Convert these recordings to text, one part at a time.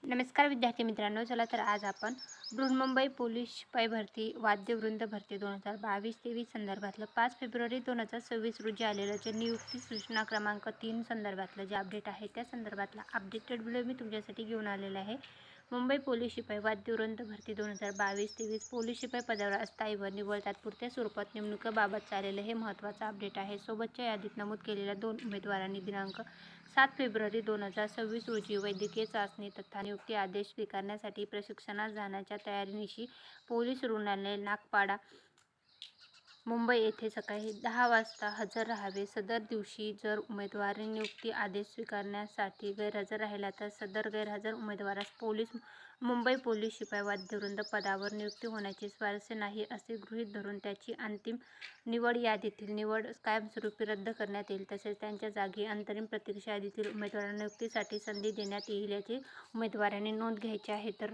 नमस्कार विद्यार्थी मित्रांनो, चला तर आज आपण बृहन्मुंबई पोलीस शिपाई भरती वाद्यवृंद भरती 2022-23 संदर्भातलं 5 फेब्रुवारी 2026 रोजी आलेलं जे नियुक्ती सूचना क्रमांक 3 संदर्भातलं जे अपडेट आहे त्या संदर्भातला अपडेटेड व्हिडिओ मी तुमच्यासाठी घेऊन आलेला आहे। मुंबई पोलीस शिपाई वाद्यवृंद भरती 2022-23 पोलीस शिपाई पदावर अस्थायी व निवड तात्पुरत्या स्वरूपात नेमणुकीबाबत चाललेलं हे महत्त्वाचं अपडेट आहे। सोबतच्या यादीत नमूद केलेल्या 2 उमेदवारांनी दिनांक 7 फेब्रुवारी 2026 रोजी वैद्यकीय चाचणी तथा नियुक्ती आदेश स्वीकारण्यासाठी प्रशिक्षणास जाण्याच्या तयारीनिशी पोलीस रुग्णालय नागपाडा मुंबई येथे सकाळी 10 वाजता हजर राहावे। सदर दिवशी जर उमेदवार नियुक्ती आदेश स्वीकारण्यासाठी गैरहजर राहिला तर सदर गैरहजर उमेदवारास मुंबई पोलीस शिपाई वाद्यवृंद पदावर नियुक्ती होण्याचे स्वारस्य नाही असे गृहीत धरून त्याची अंतिम निवड यादीतील निवड कायमस्वरूपी रद्द करण्यात येईल। तसेच त्यांच्या जागी अंतरिम प्रतीक्षा यादीतील उमेदवारांना नियुक्तीसाठी संधी देण्यात येईल याची उमेदवारांनी नोंद घ्यायची आहे। तर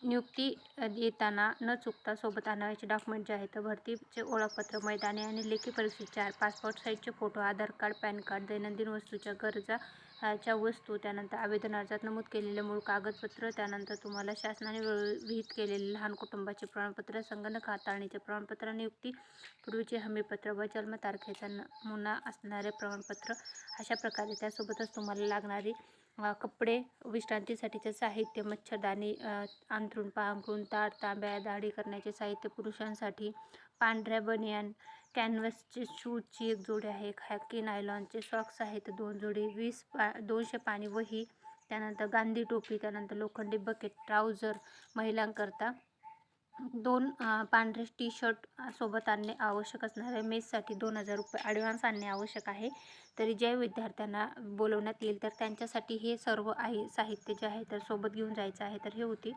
नियुक्ती येताना न चुकता सोबत आणायचे डॉक्युमेंट जे आहेत भरतीचे ओळखपत्र, मैदानी आणि लेखी परीक्षेचे 4 पासपोर्ट साईजचे फोटो, आधार कार्ड, पॅन कार्ड, दैनंदिन वस्तूच्या गरजाच्या वस्तू, त्यानंतर आवेदन अर्जात नमूद केलेले मूळ कागदपत्र, त्यानंतर तुम्हाला शासनाने विहित केलेले लहान कुटुंबाचे प्रमाणपत्र, संगणक हाताळणीचे प्रमाणपत्र, नियुक्ती पूर्वीचे हमीपत्र व जन्मतारखेचा नमुना असणारे प्रमाणपत्र, अशा प्रकारे त्यासोबतच तुम्हाला लागणारी कपडे, विश्रांतीसाठीचे साहित्य, मच्छरदाणी, अंथरूण, पांघरूण, ताट, तांब्या, दाढी करण्याचे साहित्य, पुरुषांसाठी पांढऱ्या बनियान, कॅनव्हसचे शूजची 1 जोडी आहे, खाकी नायलॉनचे सॉक्स आहेत 2 जोडी, 200 पाणी वही, त्यानंतर गांधी टोपी, त्यानंतर लोखंडी बकेट, ट्राउझर महिलांकरता 2 पांढरे टी शर्ट सोबत आणणे आवश्यक असणार आहे। मेससाठी 2000 रुपये ॲडव्हान्स आणणे आवश्यक आहे। तरी ज्या विद्यार्थ्यांना बोलवण्यात येईल तर त्यांच्यासाठी हे सर्व साहित्य जे आहे तर सोबत घेऊन जायचं आहे। तर हे होती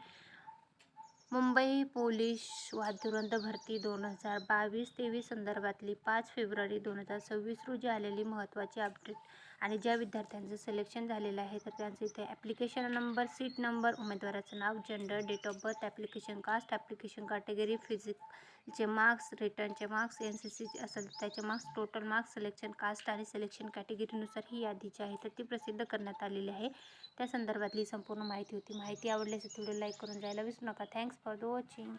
मुंबई पोलीस वाद्यवृंद भरती 2022-23 संदर्भातली 5 फेब्रुवारी 2026 रोजी आलेली महत्त्वाची अपडेट। आणि ज्या विद्यार्थ्यांचं सिलेक्शन झालेलं आहे तर त्यांचं इथे ॲप्लिकेशन नंबर, सीट नंबर, उमेदवाराचं नाव, gender, date of birth, application caste, application category, फिजिक्सचे मार्क्स, रिटर्नचे मार्क्स, NCC असेल त्याचे marks, total marks, selection caste आणि सिलेक्शन कॅटेगरीनुसार ही यादी जी आहे तर ती प्रसिद्ध करण्यात आलेली आहे। त्या संदर्भातली संपूर्ण माहिती होती। माहिती आवडल्यास व्हिडिओ लाईक करून जायला विसरू नका। Thanks for the watching.